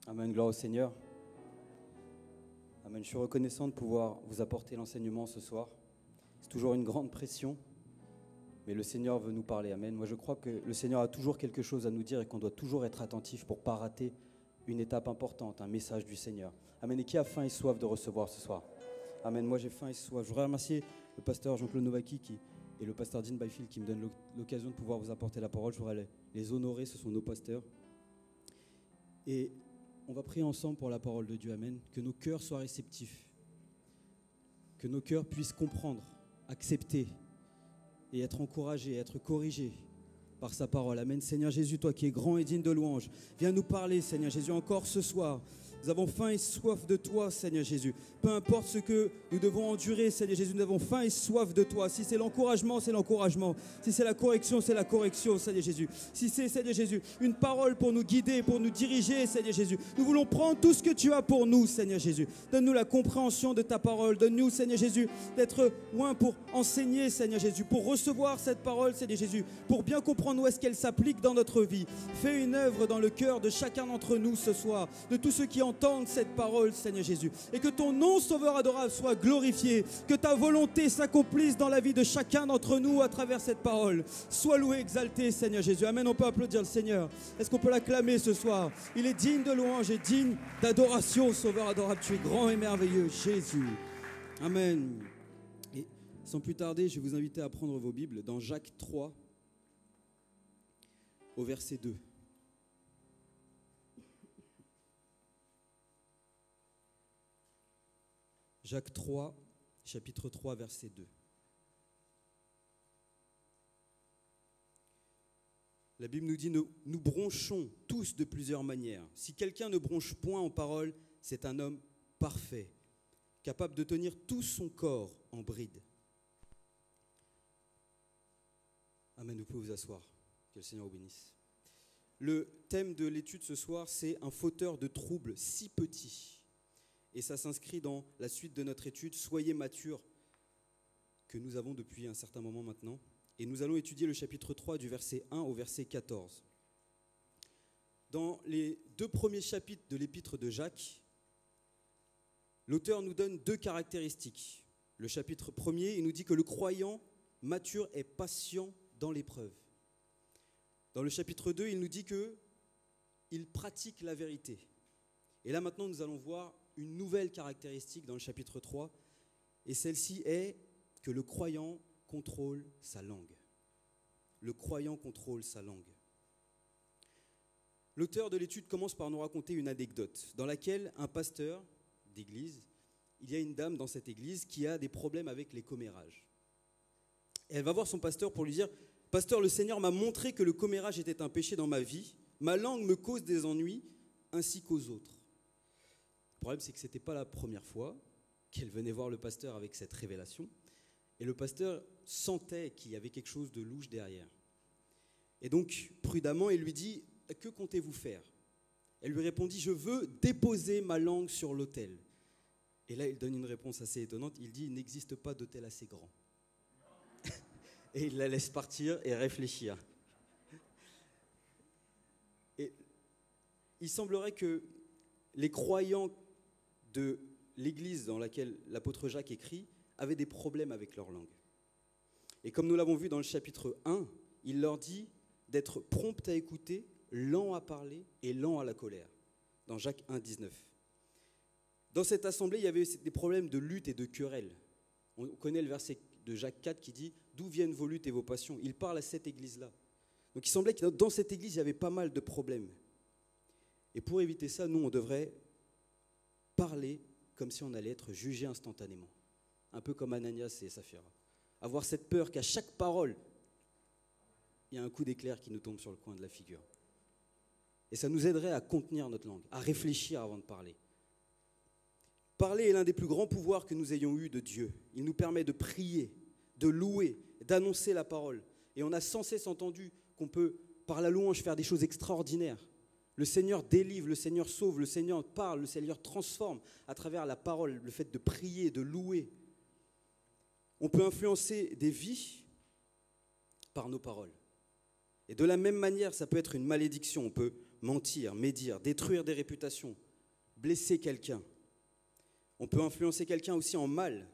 Amen, gloire au Seigneur. Amen, je suis reconnaissant de pouvoir vous apporter l'enseignement ce soir. C'est toujours une grande pression, mais le Seigneur veut nous parler. Amen. Moi, je crois que le Seigneur a toujours quelque chose à nous dire et qu'on doit toujours être attentif pour ne pas rater une étape importante, un message du Seigneur. Amen. Et qui a faim et soif de recevoir ce soir? Amen. Moi, j'ai faim et soif. Je voudrais remercier le pasteur Jean-Claude Novaki et le pasteur Dean Byfield qui me donnent l'occasion de pouvoir vous apporter la parole. Je voudrais les honorer, ce sont nos pasteurs. Et on va prier ensemble pour la parole de Dieu. Amen. Que nos cœurs soient réceptifs. Que nos cœurs puissent comprendre, accepter et être encouragés, être corrigés par sa parole. Amen. Seigneur Jésus, toi qui es grand et digne de louange, viens nous parler, Seigneur Jésus, encore ce soir. Nous avons faim et soif de toi, Seigneur Jésus. Peu importe ce que nous devons endurer, Seigneur Jésus, nous avons faim et soif de toi. Si c'est l'encouragement, c'est l'encouragement. Si c'est la correction, c'est la correction, Seigneur Jésus. Si c'est, Seigneur Jésus, une parole pour nous guider, pour nous diriger, Seigneur Jésus. Nous voulons prendre tout ce que tu as pour nous, Seigneur Jésus. Donne-nous la compréhension de ta parole. Donne-nous, Seigneur Jésus, d'être loin pour enseigner, Seigneur Jésus, pour recevoir cette parole, Seigneur Jésus, pour bien comprendre où est-ce qu'elle s'applique dans notre vie. Fais une œuvre dans le cœur de chacun d'entre nous ce soir, de tous ceux qui entendent cette parole, Seigneur Jésus, et que ton nom sauveur adorable soit glorifié, que ta volonté s'accomplisse dans la vie de chacun d'entre nous à travers cette parole. Sois loué, exalté, Seigneur Jésus. Amen. On peut applaudir le Seigneur. Est-ce qu'on peut l'acclamer ce soir? Il est digne de louange et digne d'adoration, sauveur adorable. Tu es grand et merveilleux, Jésus. Amen. Et sans plus tarder, je vais vous inviter à prendre vos Bibles dans Jacques 3 au verset 2. Jacques 3, chapitre 3, verset 2. La Bible nous dit, nous bronchons tous de plusieurs manières. Si quelqu'un ne bronche point en parole, c'est un homme parfait, capable de tenir tout son corps en bride. Amen, vous pouvez vous asseoir. Que le Seigneur vous bénisse. Le thème de l'étude ce soir, c'est un fauteur de troubles si petit. Et ça s'inscrit dans la suite de notre étude, Soyez matures, que nous avons depuis un certain moment maintenant. Et nous allons étudier le chapitre 3 du verset 1 au verset 14. Dans les 2 premiers chapitres de l'épître de Jacques, l'auteur nous donne 2 caractéristiques. Le chapitre 1er, il nous dit que le croyant mature est patient dans l'épreuve. Dans le chapitre 2, il nous dit qu'il pratique la vérité. Et là maintenant, nous allons voir une nouvelle caractéristique dans le chapitre 3, et celle-ci est que le croyant contrôle sa langue. Le croyant contrôle sa langue. L'auteur de l'étude commence par nous raconter une anecdote dans laquelle un pasteur d'église, il y a une dame dans cette église qui a des problèmes avec les commérages. Et elle va voir son pasteur pour lui dire « Pasteur, le Seigneur m'a montré que le commérage était un péché dans ma vie. Ma langue me cause des ennuis, ainsi qu'aux autres. » Le problème, c'est que ce n'était pas la première fois qu'elle venait voir le pasteur avec cette révélation. Et le pasteur sentait qu'il y avait quelque chose de louche derrière. Et donc, prudemment, il lui dit « Que comptez-vous faire ?» Elle lui répondit « Je veux déposer ma langue sur l'autel. » Et là, il donne une réponse assez étonnante. Il dit « Il n'existe pas d'autel assez grand. » Et il la laisse partir et réfléchir. Et il semblerait que les croyants de l'église dans laquelle l'apôtre Jacques écrit avaient des problèmes avec leur langue. Et comme nous l'avons vu dans le chapitre 1, il leur dit d'être prompt à écouter, lent à parler et lent à la colère, dans Jacques 1, 19. Dans cette assemblée, il y avait des problèmes de lutte et de querelle. On connaît le verset de Jacques 4 qui dit « D'où viennent vos luttes et vos passions ?» Il parle à cette église-là. Donc il semblait que dans cette église, il y avait pas mal de problèmes. Et pour éviter ça, nous, on devrait parler comme si on allait être jugé instantanément. Un peu comme Ananias et Saphira. Avoir cette peur qu'à chaque parole, il y a un coup d'éclair qui nous tombe sur le coin de la figure. Et ça nous aiderait à contenir notre langue, à réfléchir avant de parler. Parler est l'un des plus grands pouvoirs que nous ayons eus de Dieu. Il nous permet de prier, de louer, d'annoncer la parole. Et on a sans cesse entendu qu'on peut, par la louange, faire des choses extraordinaires. Le Seigneur délivre, le Seigneur sauve, le Seigneur parle, le Seigneur transforme à travers la parole, le fait de prier, de louer. On peut influencer des vies par nos paroles. Et de la même manière, ça peut être une malédiction. On peut mentir, médire, détruire des réputations, blesser quelqu'un. On peut influencer quelqu'un aussi en mal.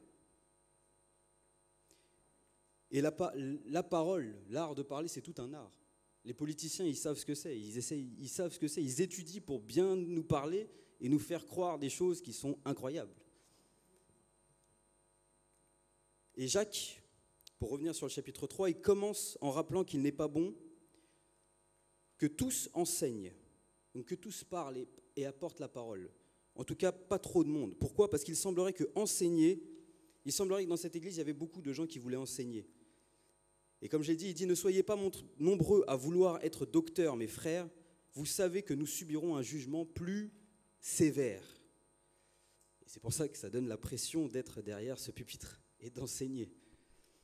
Et la parole, l'art de parler, c'est tout un art. Les politiciens, ils savent ce que c'est, ils savent ce que c'est, ils étudient pour bien nous parler et nous faire croire des choses qui sont incroyables. Et Jacques, pour revenir sur le chapitre 3, il commence en rappelant qu'il n'est pas bon que tous enseignent, donc que tous parlent et apportent la parole. En tout cas, pas trop de monde. Pourquoi ? Parce qu'il semblerait que dans cette église, il y avait beaucoup de gens qui voulaient enseigner. Et comme j'ai dit, il dit, ne soyez pas nombreux à vouloir être docteurs, mes frères, vous savez que nous subirons un jugement plus sévère. Et c'est pour ça que ça donne la pression d'être derrière ce pupitre et d'enseigner.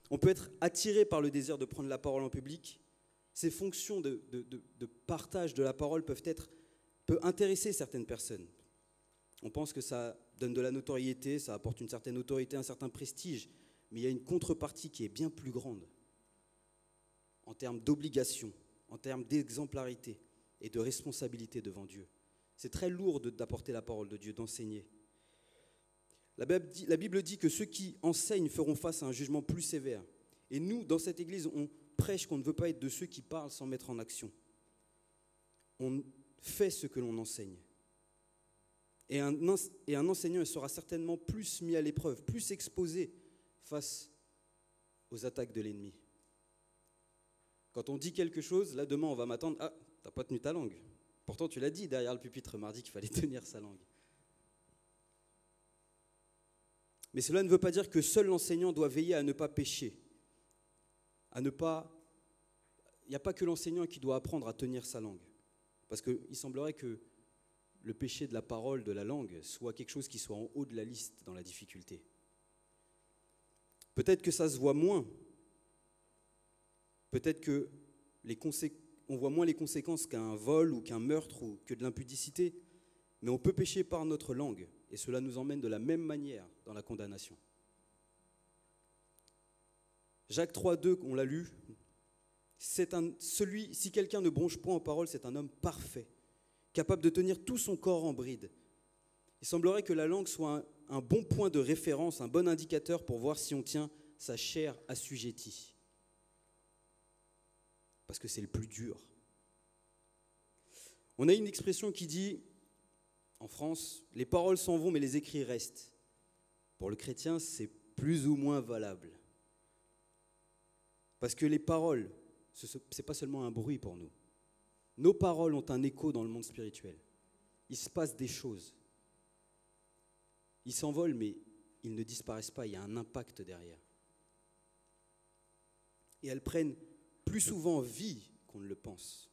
On peut être attiré par le désir de prendre la parole en public. Ces fonctions de partage de la parole peut intéresser certaines personnes. On pense que ça donne de la notoriété, ça apporte une certaine autorité, un certain prestige, mais il y a une contrepartie qui est bien plus grande en termes d'obligation, en termes d'exemplarité et de responsabilité devant Dieu. C'est très lourd d'apporter la parole de Dieu, d'enseigner. La Bible dit que ceux qui enseignent feront face à un jugement plus sévère. Et nous, dans cette église, on prêche qu'on ne veut pas être de ceux qui parlent sans mettre en action. On fait ce que l'on enseigne. Et un enseignant sera certainement plus mis à l'épreuve, plus exposé face aux attaques de l'ennemi. Quand on dit quelque chose, là demain on va m'attendre, ah, t'as pas tenu ta langue. Pourtant tu l'as dit derrière le pupitre mardi qu'il fallait tenir sa langue. Mais cela ne veut pas dire que seul l'enseignant doit veiller à ne pas pécher. Il n'y a pas que l'enseignant qui doit apprendre à tenir sa langue. Parce qu'il semblerait que le péché de la parole, de la langue, soit quelque chose qui soit en haut de la liste dans la difficulté. Peut-être que ça se voit moins. Peut-être qu'on voit moins les conséquences qu'un vol ou qu'un meurtre ou que de l'impudicité. Mais on peut pécher par notre langue. Et cela nous emmène de la même manière dans la condamnation. Jacques 3,2, on l'a lu, si quelqu'un ne bronche point en parole, c'est un homme parfait, capable de tenir tout son corps en bride. Il semblerait que la langue soit un bon point de référence, un bon indicateur pour voir si on tient sa chair assujettie. Parce que c'est le plus dur. On a une expression qui dit, en France, les paroles s'en vont mais les écrits restent. Pour le chrétien, c'est plus ou moins valable. Parce que les paroles, ce n'est pas seulement un bruit pour nous. Nos paroles ont un écho dans le monde spirituel. Il se passe des choses. Ils s'envolent, mais ils ne disparaissent pas. Il y a un impact derrière. Et elles prennent plus souvent vie qu'on ne le pense.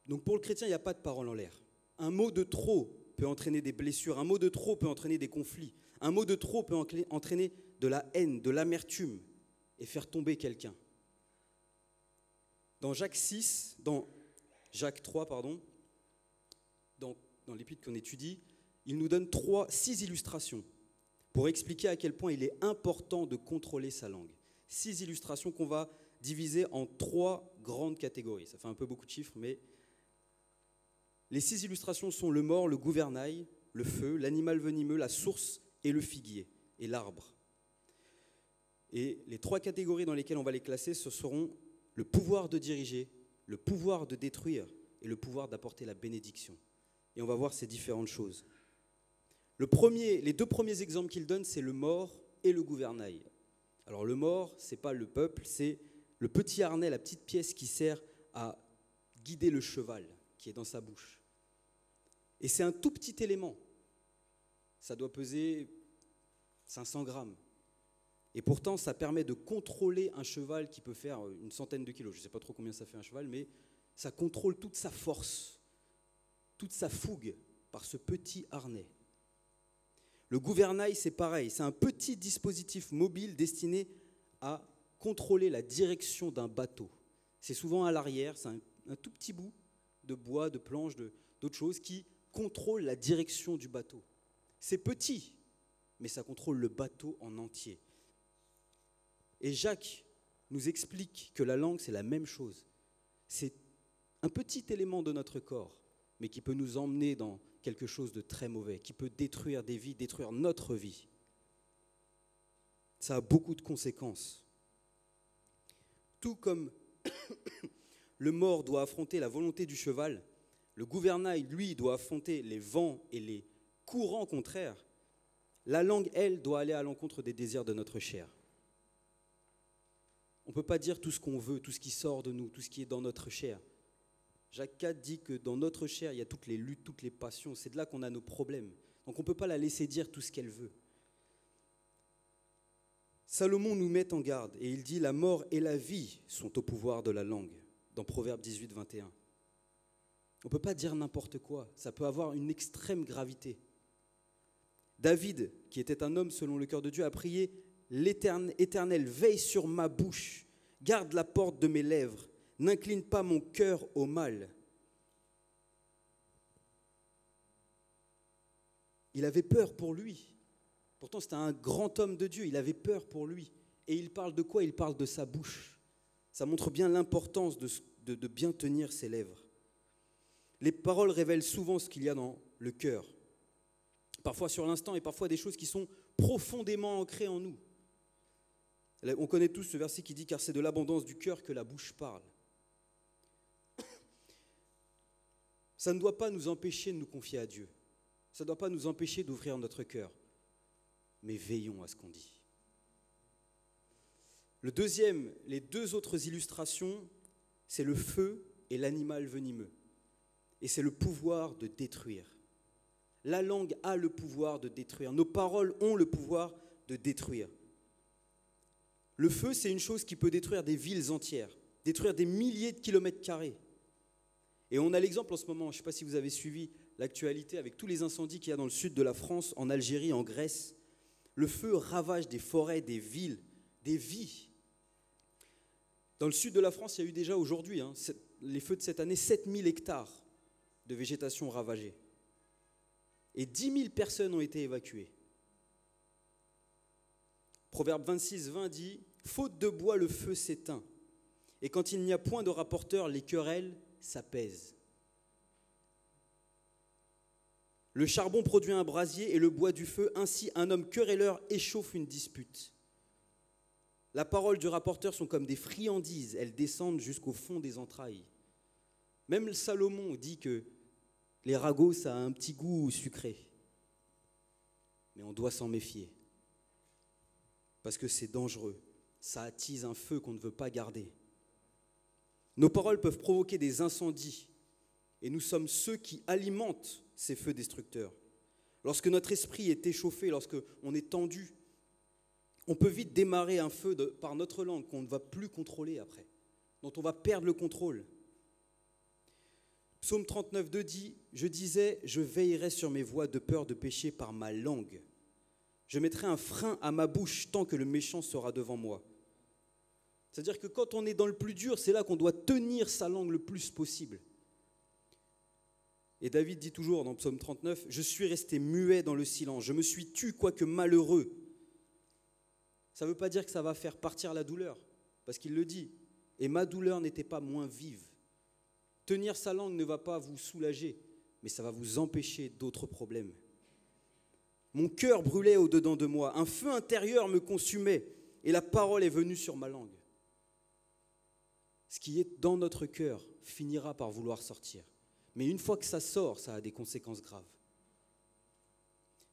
Donc pour le chrétien, il n'y a pas de parole en l'air. Un mot de trop peut entraîner des blessures. Un mot de trop peut entraîner des conflits. Un mot de trop peut entraîner de la haine, de l'amertume et faire tomber quelqu'un. Dans Jacques 3, dans l'épître qu'on étudie, il nous donne 6 illustrations pour expliquer à quel point il est important de contrôler sa langue. 6 illustrations qu'on va diviser en 3 grandes catégories. Ça fait un peu beaucoup de chiffres, mais les 6 illustrations sont le mors, le gouvernail, le feu, l'animal venimeux, la source et le figuier, et l'arbre. Et les 3 catégories dans lesquelles on va les classer, ce seront le pouvoir de diriger, le pouvoir de détruire et le pouvoir d'apporter la bénédiction. Et on va voir ces différentes choses. Les 2 premiers exemples qu'il donne, c'est le mors et le gouvernail. Alors le mors, ce n'est pas le peuple, c'est le petit harnais, la petite pièce qui sert à guider le cheval qui est dans sa bouche. Et c'est un tout petit élément. Ça doit peser 500 grammes. Et pourtant, ça permet de contrôler un cheval qui peut faire une centaine de kilos. Je ne sais pas trop combien ça fait un cheval, mais ça contrôle toute sa force, toute sa fougue par ce petit harnais. Le gouvernail, c'est pareil. C'est un petit dispositif mobile destiné à contrôler la direction d'un bateau. C'est souvent à l'arrière, c'est un tout petit bout de bois, de planches, d'autres choses qui contrôle la direction du bateau. C'est petit, mais ça contrôle le bateau en entier. Et Jacques nous explique que la langue, c'est la même chose. C'est un petit élément de notre corps, mais qui peut nous emmener dans quelque chose de très mauvais, qui peut détruire des vies, détruire notre vie. Ça a beaucoup de conséquences. Tout comme le mors doit affronter la volonté du cheval, le gouvernail, lui, doit affronter les vents et les courants contraires. La langue, elle, doit aller à l'encontre des désirs de notre chair. On ne peut pas dire tout ce qu'on veut, tout ce qui sort de nous, tout ce qui est dans notre chair. Jacques IV dit que dans notre chair, il y a toutes les luttes, toutes les passions. C'est de là qu'on a nos problèmes. Donc on ne peut pas la laisser dire tout ce qu'elle veut. Salomon nous met en garde et il dit « La mort et la vie sont au pouvoir de la langue » dans Proverbe 18, 21. On ne peut pas dire n'importe quoi, ça peut avoir une extrême gravité. David, qui était un homme selon le cœur de Dieu, a prié « L'Éternel, veille sur ma bouche, garde la porte de mes lèvres, n'incline pas mon cœur au mal. » Il avait peur pour lui. Pourtant, c'était un grand homme de Dieu, il avait peur pour lui. Et il parle de quoi? Il parle de sa bouche. Ça montre bien l'importance de bien tenir ses lèvres. Les paroles révèlent souvent ce qu'il y a dans le cœur. Parfois sur l'instant et parfois des choses qui sont profondément ancrées en nous. On connaît tous ce verset qui dit « Car c'est de l'abondance du cœur que la bouche parle ». Ça ne doit pas nous empêcher de nous confier à Dieu. Ça ne doit pas nous empêcher d'ouvrir notre cœur. Mais veillons à ce qu'on dit. Les deux autres illustrations, c'est le feu et l'animal venimeux. Et c'est le pouvoir de détruire. La langue a le pouvoir de détruire. Nos paroles ont le pouvoir de détruire. Le feu, c'est une chose qui peut détruire des villes entières, détruire des milliers de kilomètres carrés. Et on a l'exemple en ce moment, je ne sais pas si vous avez suivi l'actualité avec tous les incendies qu'il y a dans le sud de la France, en Algérie, en Grèce. Le feu ravage des forêts, des villes, des vies. Dans le sud de la France, il y a eu déjà aujourd'hui, les feux de cette année, 7000 hectares de végétation ravagée. Et 10 000 personnes ont été évacuées. Proverbe 26, 20 dit « Faute de bois, le feu s'éteint. Et quand il n'y a point de rapporteur, les querelles s'apaisent. Le charbon produit un brasier et le bois du feu. Ainsi, un homme querelleur échauffe une dispute. La parole du rapporteur sont comme des friandises. Elles descendent jusqu'au fond des entrailles. » Même Salomon dit que les ragots, ça a un petit goût sucré. Mais on doit s'en méfier. Parce que c'est dangereux. Ça attise un feu qu'on ne veut pas garder. Nos paroles peuvent provoquer des incendies. Et nous sommes ceux qui alimentent ces feux destructeurs. Lorsque notre esprit est échauffé, lorsqu'on est tendu, on peut vite démarrer un feu par notre langue qu'on ne va plus contrôler après, dont on va perdre le contrôle. Psaume 39, 2 dit « Je disais, je veillerai sur mes voies de peur de pécher par ma langue. Je mettrai un frein à ma bouche tant que le méchant sera devant moi. » C'est-à-dire que quand on est dans le plus dur, c'est là qu'on doit tenir sa langue le plus possible. Et David dit toujours dans Psaume 39, « Je suis resté muet dans le silence, je me suis tu quoique malheureux. » Ça ne veut pas dire que ça va faire partir la douleur, parce qu'il le dit. « Et ma douleur n'était pas moins vive. » Tenir sa langue ne va pas vous soulager, mais ça va vous empêcher d'autres problèmes. Mon cœur brûlait au-dedans de moi, un feu intérieur me consumait, et la parole est venue sur ma langue. Ce qui est dans notre cœur finira par vouloir sortir. Mais une fois que ça sort, ça a des conséquences graves.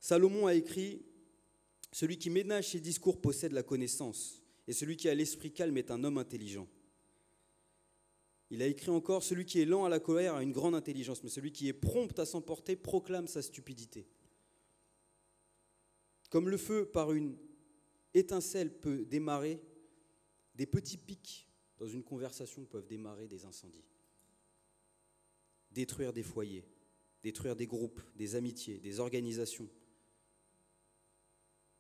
Salomon a écrit « Celui qui ménage ses discours possède la connaissance, et celui qui a l'esprit calme est un homme intelligent. » Il a écrit encore « Celui qui est lent à la colère a une grande intelligence, mais celui qui est prompt à s'emporter proclame sa stupidité. » Comme le feu par une étincelle peut démarrer, des petits pics dans une conversation peuvent démarrer des incendies. Détruire des foyers, détruire des groupes, des amitiés, des organisations.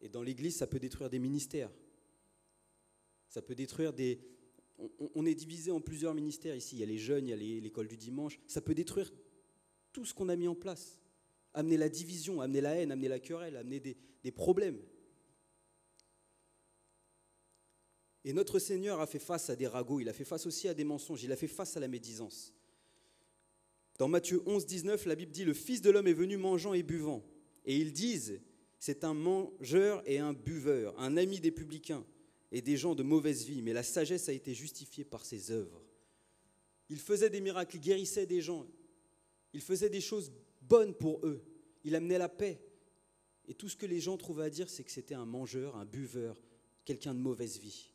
Et dans l'Église, ça peut détruire des ministères. Ça peut détruire des... On est divisé en plusieurs ministères ici. Il y a les jeunes, il y a l'école du dimanche. Ça peut détruire tout ce qu'on a mis en place. Amener la division, amener la haine, amener la querelle, amener des problèmes. Et notre Seigneur a fait face à des ragots, il a fait face aussi à des mensonges, il a fait face à la médisance. Dans Matthieu 11, 19, la Bible dit « Le Fils de l'homme est venu mangeant et buvant. » Et ils disent « C'est un mangeur et un buveur, un ami des publicains et des gens de mauvaise vie. » Mais la sagesse a été justifiée par ses œuvres. Il faisait des miracles, il guérissait des gens. Il faisait des choses bonnes pour eux. Il amenait la paix. Et tout ce que les gens trouvaient à dire, c'est que c'était un mangeur, un buveur, quelqu'un de mauvaise vie.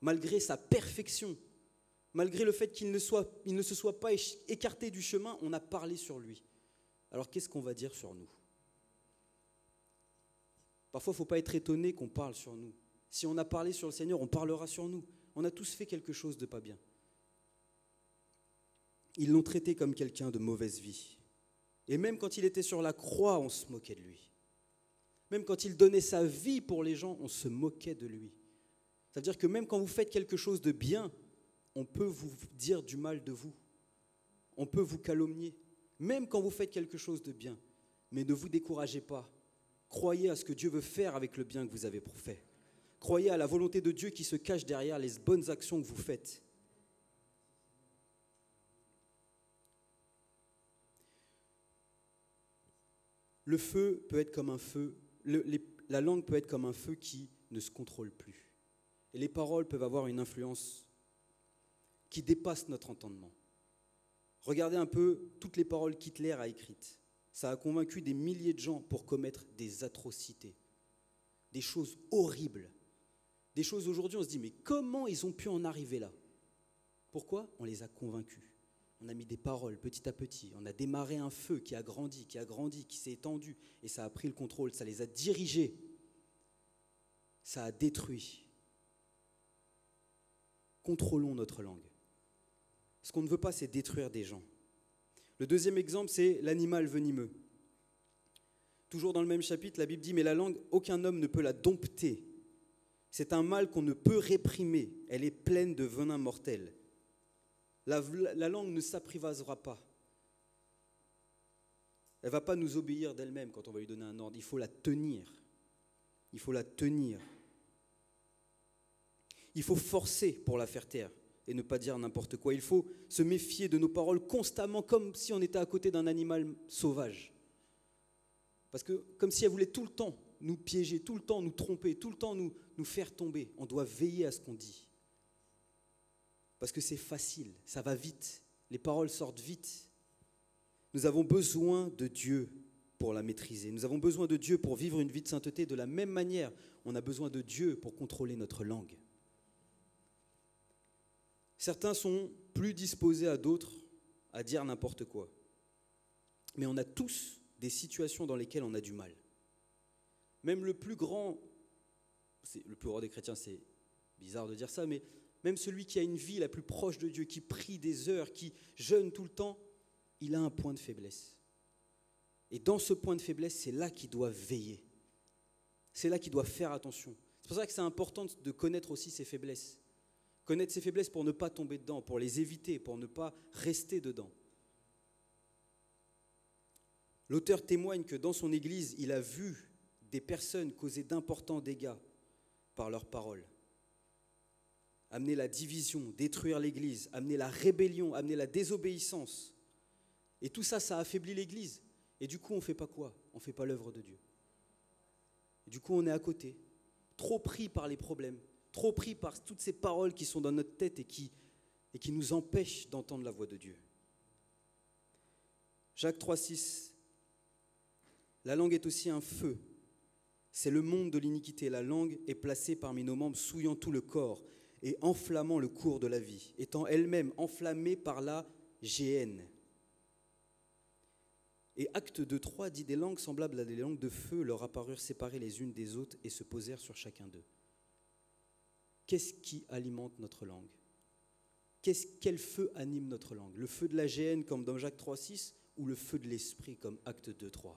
Malgré sa perfection, malgré le fait qu'il ne se soit pas écarté du chemin, on a parlé sur lui. Alors qu'est-ce qu'on va dire sur nous? Parfois, il ne faut pas être étonné qu'on parle sur nous. Si on a parlé sur le Seigneur, on parlera sur nous. On a tous fait quelque chose de pas bien. Ils l'ont traité comme quelqu'un de mauvaise vie. Et même quand il était sur la croix, on se moquait de lui. Même quand il donnait sa vie pour les gens, on se moquait de lui. C'est-à-dire que même quand vous faites quelque chose de bien, on peut vous dire du mal de vous. On peut vous calomnier. Même quand vous faites quelque chose de bien. Mais ne vous découragez pas. Croyez à ce que Dieu veut faire avec le bien que vous avez fait. Croyez à la volonté de Dieu qui se cache derrière les bonnes actions que vous faites. Le feu peut être comme un feu, la langue peut être comme un feu qui ne se contrôle plus. Et les paroles peuvent avoir une influence qui dépasse notre entendement. Regardez un peu toutes les paroles qu'Hitler a écrites. Ça a convaincu des milliers de gens pour commettre des atrocités, des choses horribles. Des choses aujourd'hui, on se dit, mais comment ils ont pu en arriver là? Pourquoi? On les a convaincus. On a mis des paroles petit à petit. On a démarré un feu qui a grandi, qui s'est étendu. Et ça a pris le contrôle, ça les a dirigés. Ça a détruit. Contrôlons notre langue. Ce qu'on ne veut pas, c'est détruire des gens. Le deuxième exemple, c'est l'animal venimeux. Toujours dans le même chapitre, la Bible dit « Mais la langue, aucun homme ne peut la dompter. C'est un mal qu'on ne peut réprimer. Elle est pleine de venin mortel. » La langue ne s'apprivoisera pas. Elle ne va pas nous obéir d'elle-même quand on va lui donner un ordre. Il faut la tenir. Il faut la tenir. Il faut forcer pour la faire taire et ne pas dire n'importe quoi. Il faut se méfier de nos paroles constamment comme si on était à côté d'un animal sauvage. Parce que comme si elle voulait tout le temps nous piéger, tout le temps nous tromper, tout le temps nous faire tomber. On doit veiller à ce qu'on dit. Parce que c'est facile, ça va vite, les paroles sortent vite. Nous avons besoin de Dieu pour la maîtriser. Nous avons besoin de Dieu pour vivre une vie de sainteté. De la même manière, on a besoin de Dieu pour contrôler notre langue. Certains sont plus disposés à d'autres à dire n'importe quoi. Mais on a tous des situations dans lesquelles on a du mal. Même le plus grand des chrétiens, c'est bizarre de dire ça, mais même celui qui a une vie la plus proche de Dieu, qui prie des heures, qui jeûne tout le temps, il a un point de faiblesse. Et dans ce point de faiblesse, c'est là qu'il doit veiller. C'est là qu'il doit faire attention. C'est pour ça que c'est important de connaître aussi ses faiblesses. Connaître ses faiblesses pour ne pas tomber dedans, pour les éviter, pour ne pas rester dedans. L'auteur témoigne que dans son église, il a vu des personnes causer d'importants dégâts par leurs paroles. Amener la division, détruire l'église, amener la rébellion, amener la désobéissance. Et tout ça, ça affaiblit l'église. Et du coup, on ne fait pas quoi? On ne fait pas l'œuvre de Dieu. Et du coup, on est à côté, trop pris par les problèmes, trop pris par toutes ces paroles qui sont dans notre tête et qui nous empêchent d'entendre la voix de Dieu. Jacques 3,6. La langue est aussi un feu. C'est le monde de l'iniquité. La langue est placée parmi nos membres, souillant tout le corps et enflammant le cours de la vie, étant elle-même enflammée par la géhenne. Et Actes 2,3 dit « Des langues semblables à des langues de feu leur apparurent séparées les unes des autres et se posèrent sur chacun d'eux. » Qu'est-ce qui alimente notre langue? Quel feu anime notre langue? Le feu de la géhenne comme dans Jacques 3,6 ou le feu de l'esprit comme Actes 2,3?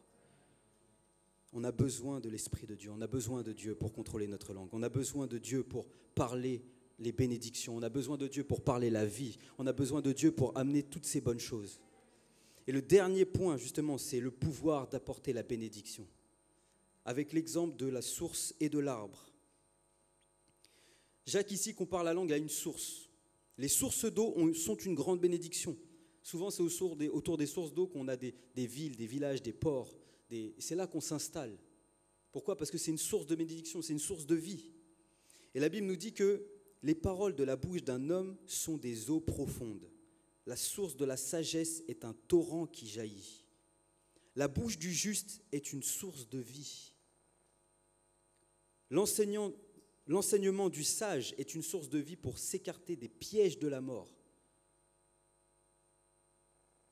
On a besoin de l'Esprit de Dieu, on a besoin de Dieu pour contrôler notre langue, on a besoin de Dieu pour parler les bénédictions, on a besoin de Dieu pour parler la vie, on a besoin de Dieu pour amener toutes ces bonnes choses. Et le dernier point, justement, c'est le pouvoir d'apporter la bénédiction, avec l'exemple de la source et de l'arbre. Jacques ici compare la langue à une source. Les sources d'eau sont une grande bénédiction. Souvent, c'est autour des sources d'eau qu'on a des villes, des villages, des ports. C'est là qu'on s'installe. Pourquoi? Parce que c'est une source de bénédiction, c'est une source de vie. Et la Bible nous dit que les paroles de la bouche d'un homme sont des eaux profondes. La source de la sagesse est un torrent qui jaillit. La bouche du juste est une source de vie. L'enseignement du sage est une source de vie pour s'écarter des pièges de la mort.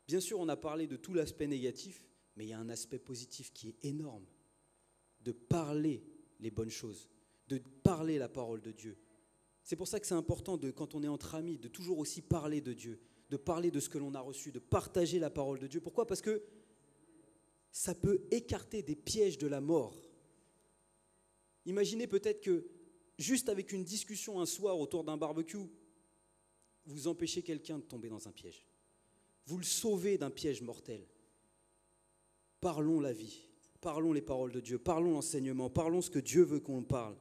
Bien sûr, on a parlé de tout l'aspect négatif, mais il y a un aspect positif qui est énorme. De parler les bonnes choses, de parler la parole de Dieu. C'est pour ça que c'est important, quand on est entre amis, de toujours aussi parler de Dieu, de parler de ce que l'on a reçu, de partager la parole de Dieu. Pourquoi? Parce que ça peut écarter des pièges de la mort. Imaginez peut-être que, juste avec une discussion un soir autour d'un barbecue, vous empêchez quelqu'un de tomber dans un piège. Vous le sauvez d'un piège mortel. Parlons la vie, parlons les paroles de Dieu, parlons l'enseignement, parlons ce que Dieu veut qu'on parle.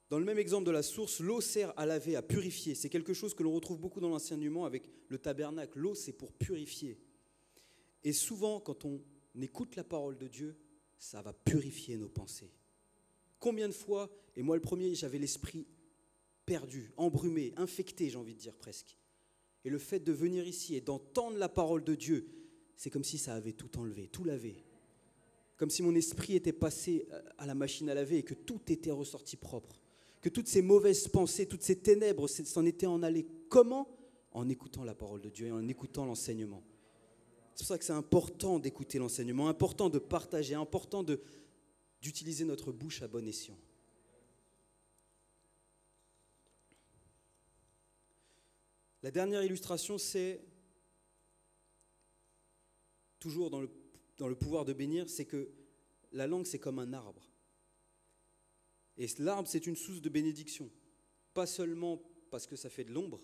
Dans le même exemple de la source, l'eau sert à laver, à purifier. C'est quelque chose que l'on retrouve beaucoup dans l'enseignement avec le tabernacle. L'eau, c'est pour purifier. Et souvent, quand on écoute la parole de Dieu, ça va purifier nos pensées. Combien de fois, et moi le premier, j'avais l'esprit perdu, embrumé, infecté, j'ai envie de dire presque. Et le fait de venir ici et d'entendre la parole de Dieu, c'est comme si ça avait tout enlevé, tout lavé. Comme si mon esprit était passé à la machine à laver et que tout était ressorti propre. Que toutes ces mauvaises pensées, toutes ces ténèbres s'en étaient en allées. Comment? En écoutant la parole de Dieu et en écoutant l'enseignement. C'est pour ça que c'est important d'écouter l'enseignement, important de partager, important d'utiliser notre bouche à bon escient. La dernière illustration, c'est, toujours dans le pouvoir de bénir, c'est que la langue, c'est comme un arbre. Et l'arbre, c'est une source de bénédiction. Pas seulement parce que ça fait de l'ombre,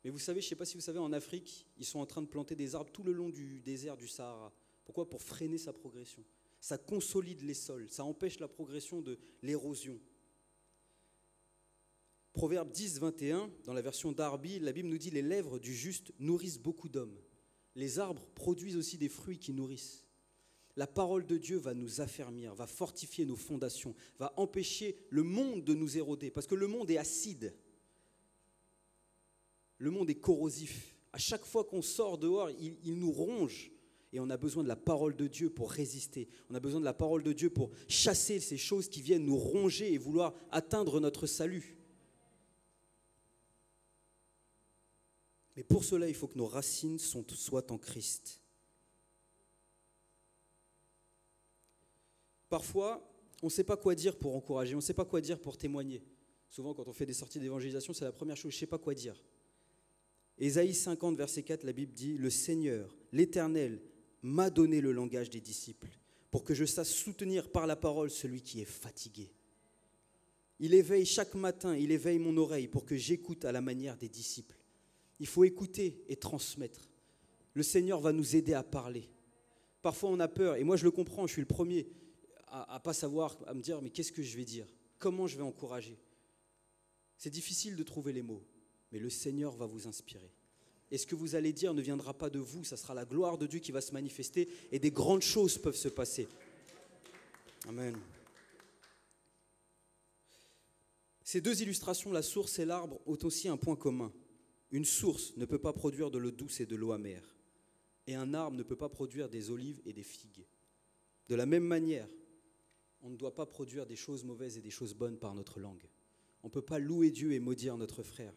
mais vous savez, je ne sais pas si vous savez, en Afrique, ils sont en train de planter des arbres tout le long du désert du Sahara. Pourquoi? Pour freiner sa progression. Ça consolide les sols, ça empêche la progression de l'érosion. Proverbe 10, 21, dans la version Darby, la Bible nous dit « Les lèvres du juste nourrissent beaucoup d'hommes ». Les arbres produisent aussi des fruits qui nourrissent. La parole de Dieu va nous affermir, va fortifier nos fondations, va empêcher le monde de nous éroder, parce que le monde est acide. Le monde est corrosif. À chaque fois qu'on sort dehors, il nous ronge. Et on a besoin de la parole de Dieu pour résister. On a besoin de la parole de Dieu pour chasser ces choses qui viennent nous ronger et vouloir atteindre notre salut. Mais pour cela, il faut que nos racines soient en Christ. Parfois, on ne sait pas quoi dire pour encourager, on ne sait pas quoi dire pour témoigner. Souvent, quand on fait des sorties d'évangélisation, c'est la première chose, je ne sais pas quoi dire. Ésaïe 50, verset 4, la Bible dit « Le Seigneur, l'Éternel, m'a donné le langage des disciples, pour que je sache soutenir par la parole celui qui est fatigué. Il éveille chaque matin, il éveille mon oreille pour que j'écoute à la manière des disciples. » Il faut écouter et transmettre. Le Seigneur va nous aider à parler. Parfois, on a peur, et moi je le comprends, je suis le premier à pas savoir, à me dire, mais qu'est-ce que je vais dire? Comment je vais encourager? C'est difficile de trouver les mots, mais le Seigneur va vous inspirer. Et ce que vous allez dire ne viendra pas de vous, ça sera la gloire de Dieu qui va se manifester, et des grandes choses peuvent se passer. Amen. Ces deux illustrations, la source et l'arbre, ont aussi un point commun. Une source ne peut pas produire de l'eau douce et de l'eau amère. Et un arbre ne peut pas produire des olives et des figues. De la même manière, on ne doit pas produire des choses mauvaises et des choses bonnes par notre langue. On ne peut pas louer Dieu et maudire notre frère.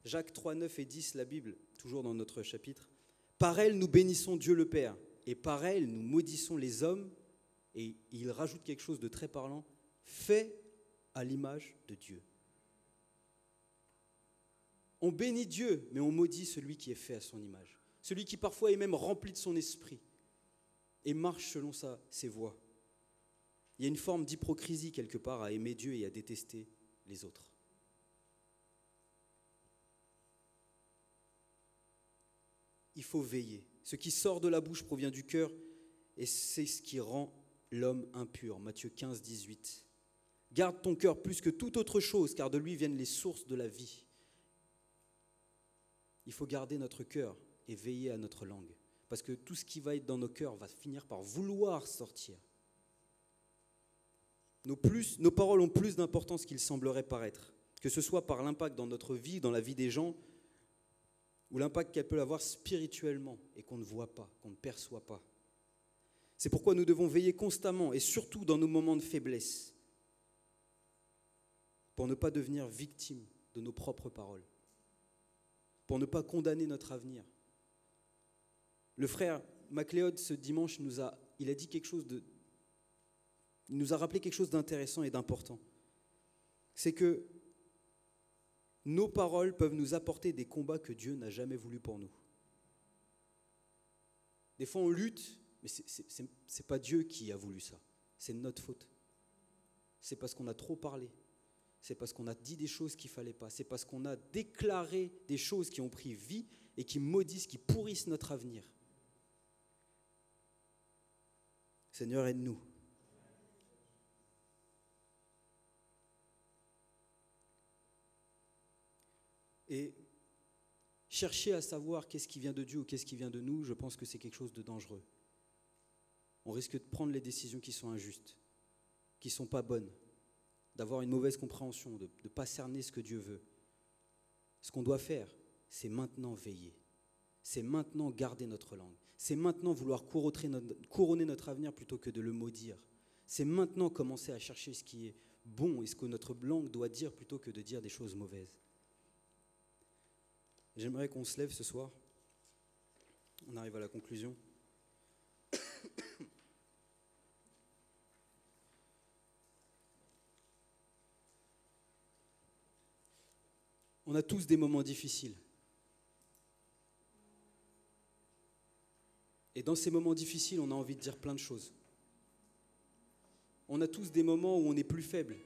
Jacques 3, 9 et 10, la Bible, toujours dans notre chapitre. « Par elle, nous bénissons Dieu le Père, et par elle, nous maudissons les hommes. » Et il rajoute quelque chose de très parlant. « Fait à l'image de Dieu. » On bénit Dieu, mais on maudit celui qui est fait à son image. Celui qui parfois est même rempli de son esprit et marche selon ses voies. Il y a une forme d'hypocrisie quelque part à aimer Dieu et à détester les autres. Il faut veiller. Ce qui sort de la bouche provient du cœur et c'est ce qui rend l'homme impur. Matthieu 15, 18. Garde ton cœur plus que toute autre chose, car de lui viennent les sources de la vie. Il faut garder notre cœur et veiller à notre langue. Parce que tout ce qui va être dans nos cœurs va finir par vouloir sortir. Nos paroles ont plus d'importance qu'il semblerait paraître. Que ce soit par l'impact dans notre vie, dans la vie des gens, ou l'impact qu'elle peut avoir spirituellement et qu'on ne voit pas, qu'on ne perçoit pas. C'est pourquoi nous devons veiller constamment et surtout dans nos moments de faiblesse pour ne pas devenir victimes de nos propres paroles, pour ne pas condamner notre avenir. Le frère MacLeod, ce dimanche, il a dit quelque chose il nous a rappelé quelque chose d'intéressant et d'important. C'est que nos paroles peuvent nous apporter des combats que Dieu n'a jamais voulu pour nous. Des fois, on lutte, mais ce n'est pas Dieu qui a voulu ça. C'est notre faute. C'est parce qu'on a trop parlé. C'est parce qu'on a dit des choses qu'il ne fallait pas. C'est parce qu'on a déclaré des choses qui ont pris vie et qui maudissent, qui pourrissent notre avenir. Seigneur, aide-nous. Et chercher à savoir qu'est-ce qui vient de Dieu ou qu'est-ce qui vient de nous, je pense que c'est quelque chose de dangereux. On risque de prendre les décisions qui sont injustes, qui ne sont pas bonnes, d'avoir une mauvaise compréhension, de ne pas cerner ce que Dieu veut. Ce qu'on doit faire, c'est maintenant veiller. C'est maintenant garder notre langue. C'est maintenant vouloir couronner notre avenir plutôt que de le maudire. C'est maintenant commencer à chercher ce qui est bon et ce que notre langue doit dire plutôt que de dire des choses mauvaises. J'aimerais qu'on se lève ce soir. On arrive à la conclusion. On a tous des moments difficiles. Et dans ces moments difficiles, on a envie de dire plein de choses. On a tous des moments où on est plus faible.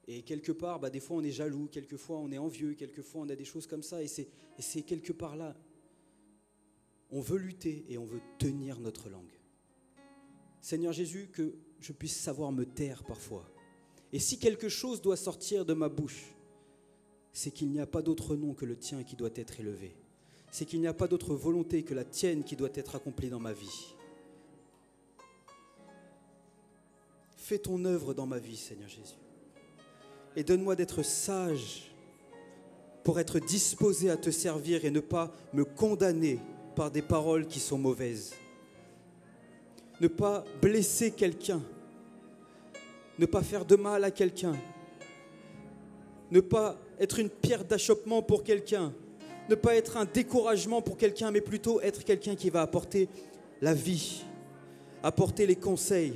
Et quelque part, des fois on est jaloux, quelquefois on est envieux, quelquefois on a des choses comme ça. Et c'est quelque part là. On veut lutter et on veut tenir notre langue. Seigneur Jésus, que je puisse savoir me taire parfois. Et si quelque chose doit sortir de ma bouche, c'est qu'il n'y a pas d'autre nom que le tien qui doit être élevé. C'est qu'il n'y a pas d'autre volonté que la tienne qui doit être accomplie dans ma vie. Fais ton œuvre dans ma vie, Seigneur Jésus. Et donne-moi d'être sage pour être disposé à te servir et ne pas me condamner par des paroles qui sont mauvaises. Ne pas blesser quelqu'un. Ne pas faire de mal à quelqu'un. Ne pas être une pierre d'achoppement pour quelqu'un. Ne pas être un découragement pour quelqu'un, mais plutôt être quelqu'un qui va apporter la vie, apporter les conseils,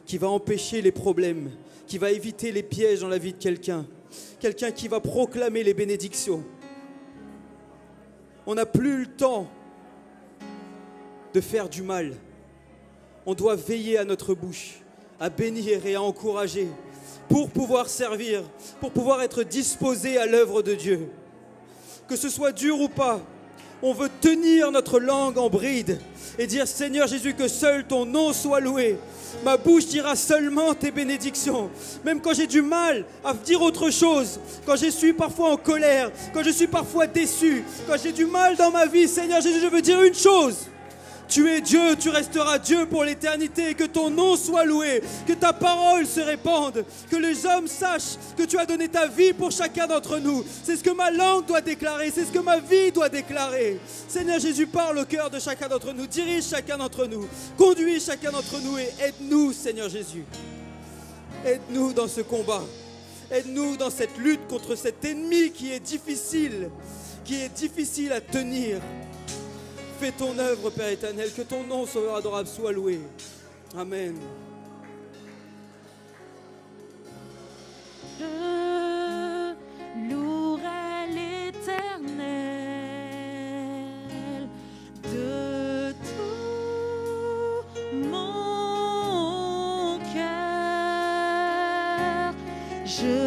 qui va empêcher les problèmes, qui va éviter les pièges dans la vie de quelqu'un, quelqu'un qui va proclamer les bénédictions. On n'a plus le temps de faire du mal. On doit veiller à notre bouche, à bénir et à encourager pour pouvoir servir, pour pouvoir être disposé à l'œuvre de Dieu. Que ce soit dur ou pas, on veut tenir notre langue en bride et dire « Seigneur Jésus, que seul ton nom soit loué ». Ma bouche dira seulement tes bénédictions. Même quand j'ai du mal à dire autre chose, quand je suis parfois en colère, quand je suis parfois déçu, quand j'ai du mal dans ma vie, Seigneur Jésus, je veux dire une chose. Tu es Dieu, tu resteras Dieu pour l'éternité, que ton nom soit loué, que ta parole se répande, que les hommes sachent que tu as donné ta vie pour chacun d'entre nous. C'est ce que ma langue doit déclarer, c'est ce que ma vie doit déclarer. Seigneur Jésus, parle au cœur de chacun d'entre nous, dirige chacun d'entre nous, conduis chacun d'entre nous et aide-nous, Seigneur Jésus. Aide-nous dans ce combat, aide-nous dans cette lutte contre cet ennemi qui est difficile à tenir. Fais ton œuvre, Père éternel, que ton nom, Sauveur adorable, soit loué. Amen. Je louerai l'Éternel de tout mon cœur. Je